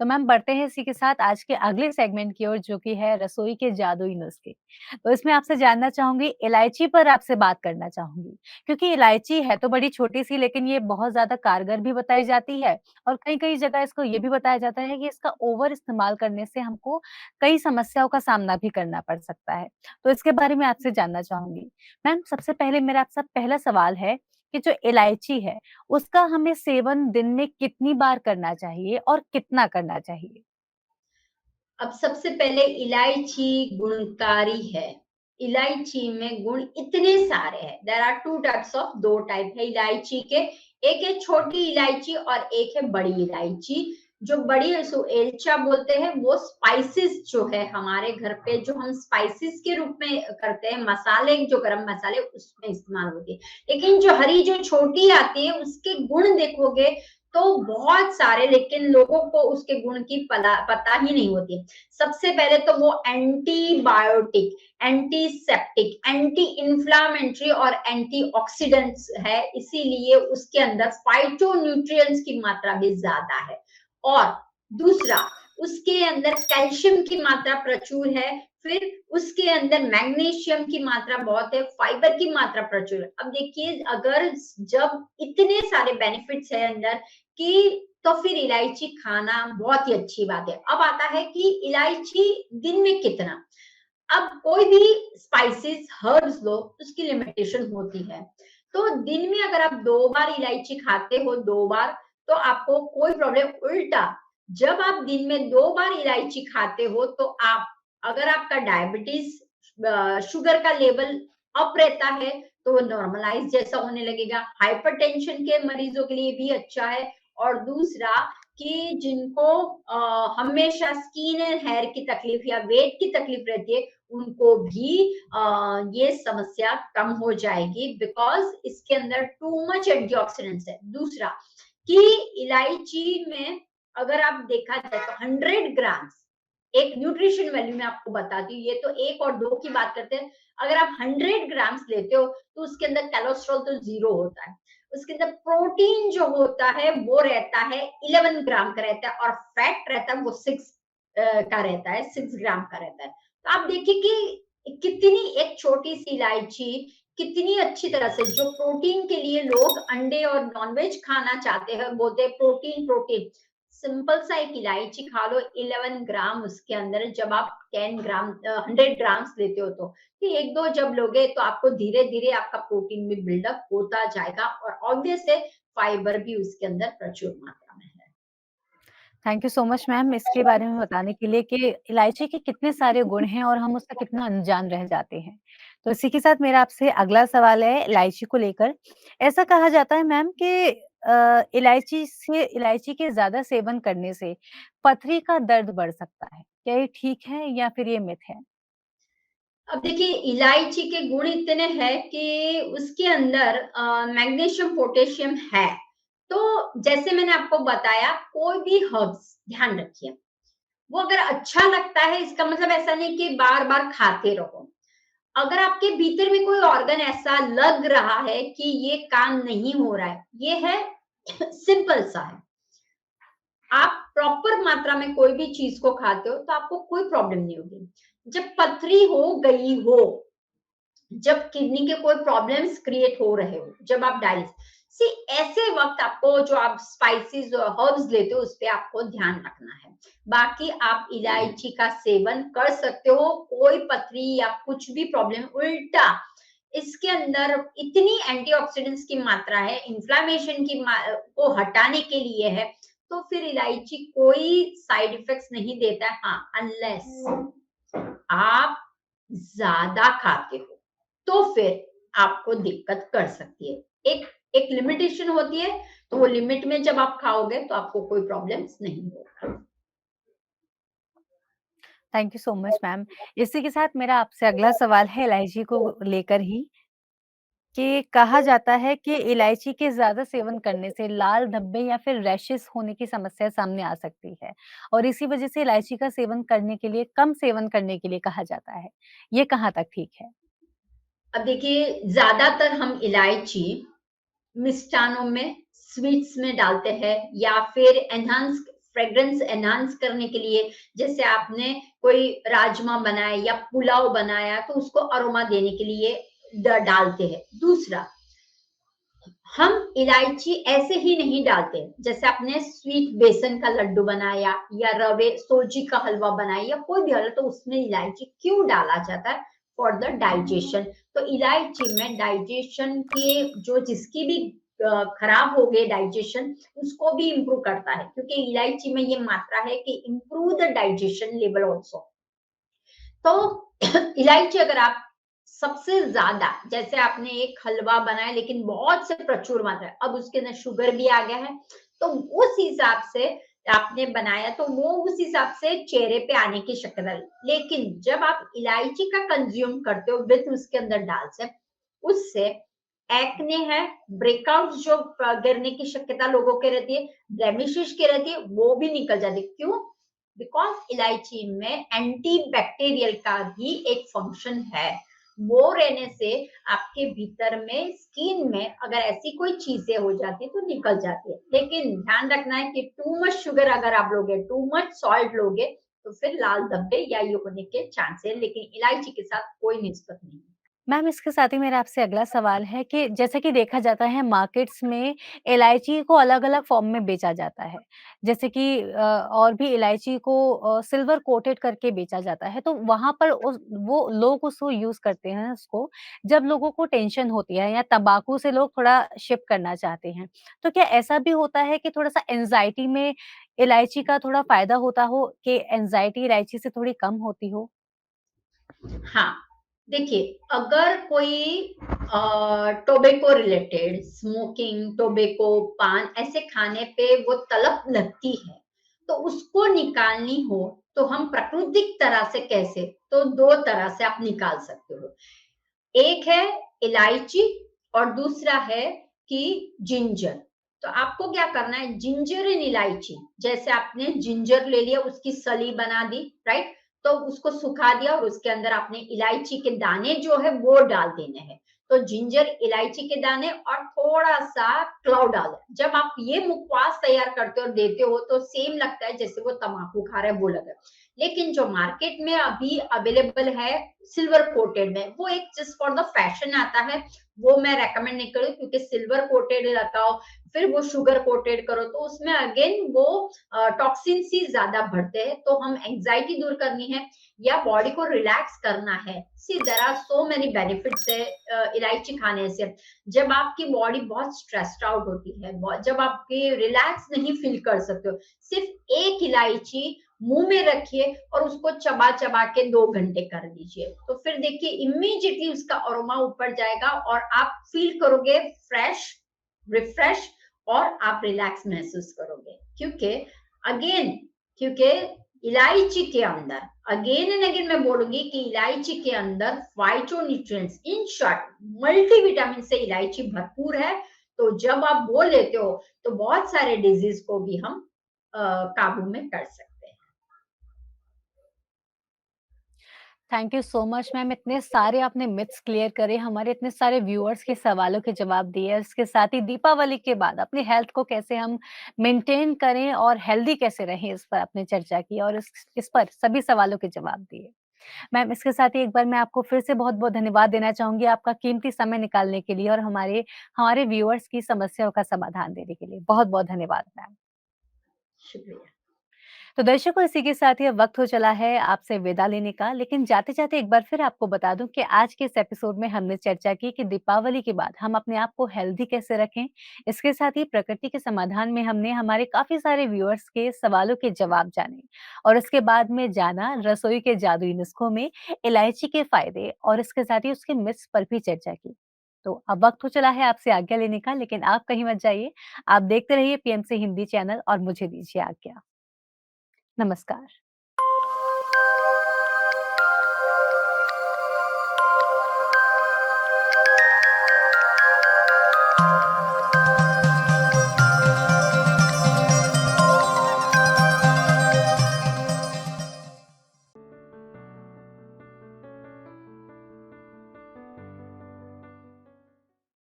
तो मैम बढ़ते हैं इसी के साथ आज के अगले सेगमेंट की ओर जो कि है रसोई के जादुई नुस्खे। तो इसमें आपसे जानना चाहूँगी इलायची पर आपसे बात करना चाहूँगी, क्योंकि इलायची है तो बड़ी छोटी-सी लेकिन ये बहुत ज़्यादा कारगर भी बताई जाती है और कई-कई जगह इसको ये भी बताया जाता है कि इसका ओवर इस्तेमाल करने से हमको कई समस्याओं का सामना भी करना पड़ सकता है। तो इसके बारे में आपसे जानना चाहूँगी। मैम सबसे पहले मेरा आपसे पहला सवाल है कि जो इलायची है उसका हमें सेवन दिन में कितनी बार करना चाहिए और कितना करना चाहिए? अब सबसे पहले इलायची गुणकारी है। इलायची में गुण इतने सारे हैं। There are 2 types of 2 type है इलायची के। एक है छोटी इलायची और एक है बड़ी इलायची। जो बड़ी उसको एलचा बोलते हैं, वो स्पाइसेस जो है हमारे घर पे जो हम स्पाइसेस के रूप में करते हैं, मसाले जो गरम मसाले उसमें इस्तेमाल होती है। लेकिन जो हरी जो छोटी आती है उसके गुण देखोगे तो बहुत सारे, लेकिन लोगों को उसके गुण की पता ही नहीं होती। सबसे पहले तो वो एंटीबायोटिक, एंटीसेप्टिक, एंटी इन्फ्लामेटरी और एंटीऑक्सीडेंट्स है, इसीलिए उसके अंदर फाइटोन्यूट्रिएंट्स की मात्रा भी ज्यादा है। और दूसरा, उसके अंदर कैल्शियम की मात्रा प्रचुर है, फिर उसके अंदर मैग्नीशियम की मात्रा बहुत है, फाइबर की मात्रा प्रचुर है। अब देखिए, अगर जब इतने सारे बेनिफिट्स है अंदर कि तो फिर इलायची खाना बहुत ही अच्छी बात है। अब आता है कि इलायची दिन में कितना। अब कोई भी स्पाइसेस हर्ब्स लो, उसकी लिमिटेशन होती है। तो दिन में अगर आप 2 बार इलायची खाते हो, 2 बार, तो आपको कोई प्रॉब्लम। उल्टा, जब आप दिन में 2 बार इलायची खाते हो तो आप, अगर आपका डायबिटीज शुगर का लेवल अप रहता है तो वो नॉर्मलाइज जैसा होने लगेगा। हाइपरटेंशन के मरीजों के लिए भी अच्छा है। और दूसरा कि जिनको हमेशा स्किन एंड हेयर की तकलीफ या वेट की तकलीफ रहती है, उनको भी ये समस्या कम हो जाएगी, बिकॉज इसके अंदर टू मच एंटीऑक्सीडेंट्स है। दूसरा कि इलायची में अगर आप देखा जाए तो 100 ग्राम्स, एक न्यूट्रिशन वैल्यू में आपको बताती हूँ, ये तो 1 और 2 की बात करते हैं। अगर आप 100 ग्राम्स लेते हो तो उसके अंदर कोलेस्ट्रॉल तो जीरो होता है। उसके अंदर प्रोटीन जो होता है वो रहता है 11 ग्राम का रहता है, और फैट रहता है वो 6 का रहता है, 6 ग्राम का रहता है। तो आप देखिए कि कितनी एक छोटी सी इलायची कितनी अच्छी तरह से, जो प्रोटीन के लिए लोग अंडे और नॉनवेज खाना चाहते हैं, बोलते हैं प्रोटीन प्रोटीन, सिंपल सा एक इलायची खा लो, 11 ग्राम उसके अंदर। जब आप 10 ग्राम 100 ग्राम्स लेते हो तो कि 1-2 जब लोगे तो आपको धीरे-धीरे आपका प्रोटीन भी बिल्डअप होता जाएगा, और ऑब्वियस है फाइबर भी उसके अंदर प्रचुर मात्रा में है। Thank you so much ma'am इसके बारे में बताने के लिए कि इलायची के कितने सारे गुण हैं और हम उससे कितना अनजान रह जाते हैं। तो इसी के साथ मेरा आपसे अगला सवाल है इलायची को लेकर। ऐसा कहा जाता है मैम कि इलायची के ज़्यादा सेवन करने से पथरी का दर्द बढ़ सकता है। क्या ये ठीक है या फिर ये मिथ है? अब देखिए, इलायची के गुण इतने हैं कि उसके अंदर मैग्नीशियम, पोटेशियम है। तो जैसे मैंने आपको बताया, कोई भी हर्ब्स ध्यान रखिए, वो अगर अच्छा लगता है इसका मतलब ऐसा नहीं कि बार-बार खाते रहो। अगर आपके भीतर में कोई ऑर्गन ऐसा लग रहा है कि ये काम नहीं हो रहा है, ये है सिंपल सा है। आप प्रॉपर मात्रा में कोई भी चीज को खाते हो तो आपको कोई प्रॉब्लम नहीं होगी। जब पथरी हो गई हो, जब किडनी के कोई प्रॉब्लम्स क्रिएट हो रहे हो, जब आप डायलिसिस सी, ऐसे वक्त आपको जो आप स्पाइसेस और हर्ब्स लेते हो उस पे आपको ध्यान रखना है। बाकी आप इलायची का सेवन कर सकते हो, कोई पथरी या कुछ भी प्रॉब्लम। उल्टा, इसके अंदर इतनी एंटीऑक्सीडेंट्स की मात्रा है, इन्फ्लामेशन को हटाने के लिए है। तो फिर इलायची कोई साइड इफेक्ट्स नहीं देता है। हाँ, अनलेस आप ज्यादा खाते हो तो फिर आपको दिक्कत कर सकती है। एक एक लिमिटेशन होती है, तो वो लिमिट में जब आप खाओगे तो आपको कोई प्रॉब्लम्स नहीं होगा। Thank you so much ma'am. इसी के साथ मेरा आपसे अगला सवाल है इलायची को लेकर ही कि कहा जाता है कि इलायची के ज़्यादा सेवन करने से लाल धब्बे या फिर रैशेस होने की समस्या सामने आ सकती है और इसी वजह से इलायची का सेवन करने के लिए कम सेवन करने के लिए कहा जाता है। ये कहाँ तक ठीक है? अब देखिए, ज्यादातर हम इलायची मिष्टानों में, स्वीट्स में डालते हैं, या फिर एनहांस फ्रेग्रेंस एनहांस करने के लिए, जैसे आपने कोई राजमा बनाया या पुलाव बनाया तो उसको अरोमा देने के लिए डालते हैं। दूसरा, हम इलायची ऐसे ही नहीं डालते, जैसे आपने स्वीट बेसन का लड्डू बनाया या रवे सूजी का हलवा बनाया या कोई भी हलवा, तो उसमें इलायची क्यों डाला जाता है? For the digestion. तो इलायची में डाइजेशन के जो जिसकी भी खराब हो गए डाइजेशन, उसको भी इम्प्रूव करता है, क्योंकि इलायची में ये मात्रा है कि improve the digestion level also. तो इलायची अगर आप सबसे ज्यादा, जैसे आपने एक हलवा बनाया लेकिन बहुत से प्रचुर मात्रा है, अब उसके अंदर शुगर भी आ गया है, तो उस हिसाब से आपने बनाया तो वो उस हिसाब से चेहरे पे आने की शक्यता है। लेकिन जब आप इलायची का कंज्यूम करते हो विथ उसके अंदर दाल से, उससे एक्ने है, ब्रेकआउट जो गिरने की शक्यता लोगों के रहती है, ब्लेमिशेस की रहती है, वो भी निकल जाती है। क्यों? बिकॉज इलायची में एंटी बैक्टीरियल का भी एक फंक्शन है। वो रहने से आपके भीतर में स्किन में अगर ऐसी कोई चीजें हो जाती है तो निकल जाती है। लेकिन ध्यान रखना है कि टू मच शुगर अगर आप लोगे, टू मच सॉल्ट लोगे, तो फिर लाल धब्बे या ये होने के चांस है, लेकिन इलायची के साथ कोई निस्बत नहीं है। मैम, इसके साथ ही मेरा आपसे अगला सवाल है कि जैसे कि देखा जाता है मार्केट्स में इलायची को अलग-अलग फ़ॉर्म में बेचा जाता है। जैसे कि और भी इलायची को सिल्वर कोटेड करके बेचा जाता है, तो वहाँ पर उस वो लोग उसको यूज़ करते हैं उसको, जब लोगों को टेंशन होती है या तम्बाकू से लोग थोड़ा शिफ्ट करना चाहते हैं। तो क्या ऐसा भी होता है कि थोड़ा-सा एंग्ज़ायटी में इलायची का थोड़ा फ़ायदा होता हो कि एंग्ज़ायटी इलायची से थोड़ी कम होती हो? हाँ, देखिए, अगर कोई टोबैको रिलेटेड स्मोकिंग, टोबैको, पान ऐसे खाने पे वो तलब लगती है, तो उसको निकालनी हो तो हम प्राकृतिक तरह से कैसे? तो 2 तरह से आप निकाल सकते हो। एक है इलायची और दूसरा है कि जिंजर। तो आपको क्या करना है, जिंजर एंड इलायची, जैसे आपने जिंजर ले लिया, उसकी सली बना दी, राइट? तो उसको सुखा दिया और उसके अंदर आपने इलायची के दाने जो है वो डाल देने हैं। तो जिंजर, इलायची के दाने और थोड़ा सा क्लाव डाल दें। जब आप ये मुखवास तैयार करते हो और देते हो तो सेम लगता है जैसे वो तम्बाकू खा रहे हैं, वो लगा। लेकिन जो मार्केट में अभी अवेलेबल है सिल्वर कोटेड में, वो एक जस्ट फॉर द फैशन आता है, वो मैं रेकमेंड नहीं करूँ, क्योंकि सिल्वर कोटेड लगाओ फिर वो शुगर कोटेड करो तो उसमें अगेन वो टॉक्सिन ही ज्यादा बढ़ते हैं। तो हम एंजाइटी दूर करनी है या बॉडी को रिलैक्स करना है, see there are so many benefits है इलायची खाने से। जब आपकी बॉडी बहुत स्ट्रेस्ड आउट होती है, जब आपके रिलैक्स नहीं फील कर सकते हो, सिर्फ एक इलायची मुंह में रखिए और उसको चबा चबा के 2 घंटे कर लीजिए, तो फिर देखिए इमीडिएटली उसका अरोमा ऊपर जाएगा और आप फील करोगे फ्रेश, रिफ्रेश, और आप रिलैक्स महसूस करोगे। क्योंकि अगेन, क्योंकि इलायची के अंदर, अगेन एंड अगेन मैं बोलूंगी कि इलायची के अंदर फाइटोन्यूट्रिएंट्स, इन शॉर्ट मल्टीविटामिन से इलायची भरपूर है। तो जब आप बोल लेते हो तो बहुत सारे डिजीज को भी हम काबू में कर सकते हैं। Thank you so much ma'am, इतने सारे आपने मिथ्स क्लियर करे, हमारे इतने सारे व्यूअर्स के सवालों के जवाब दिए। इसके साथ ही दीपावली के बाद अपनी हेल्थ को कैसे हम मेंटेन करें और हेल्दी कैसे रहें, इस पर आपने चर्चा की और इस पर सभी सवालों के जवाब दिए। मैम, इसके साथ ही एक बार मैं आपको फिर से बहुत-बहुत धन्यवाद देना चाहूँगी आपका कीमती समय निकालने के लिए और हमारे हमारे व्यूअर्स की समस्याओं का समाधान देने के लिए। बहुत-बहुत धन्यवाद मैम। शुक्रिया। तो दर्शकों, इसी के साथ ही अब वक्त हो चला है आपसे विदा लेने का, लेकिन जाते-जाते एक बार फिर आपको बता दूं कि आज के इस एपिसोड में हमने चर्चा की कि दीपावली के बाद हम अपने आप को हेल्दी कैसे रखें। इसके साथ ही प्रकृति के समाधान में हमने हमारे काफी सारे व्यूअर्स के सवालों के जवाब जाने और इसके बाद में जाना रसोई के जादुई नुस्खों में इलायची के फायदे और इसके साथ ही उसके मिथ्स पर भी चर्चा की। तो अब वक्त हो चला है आपसे आज्ञा लेने का, लेकिन आप कहीं मत जाइए। आप देखते रहिए पीएमसी हिंदी चैनल और मुझे दीजिए आज्ञा। नमस्कार।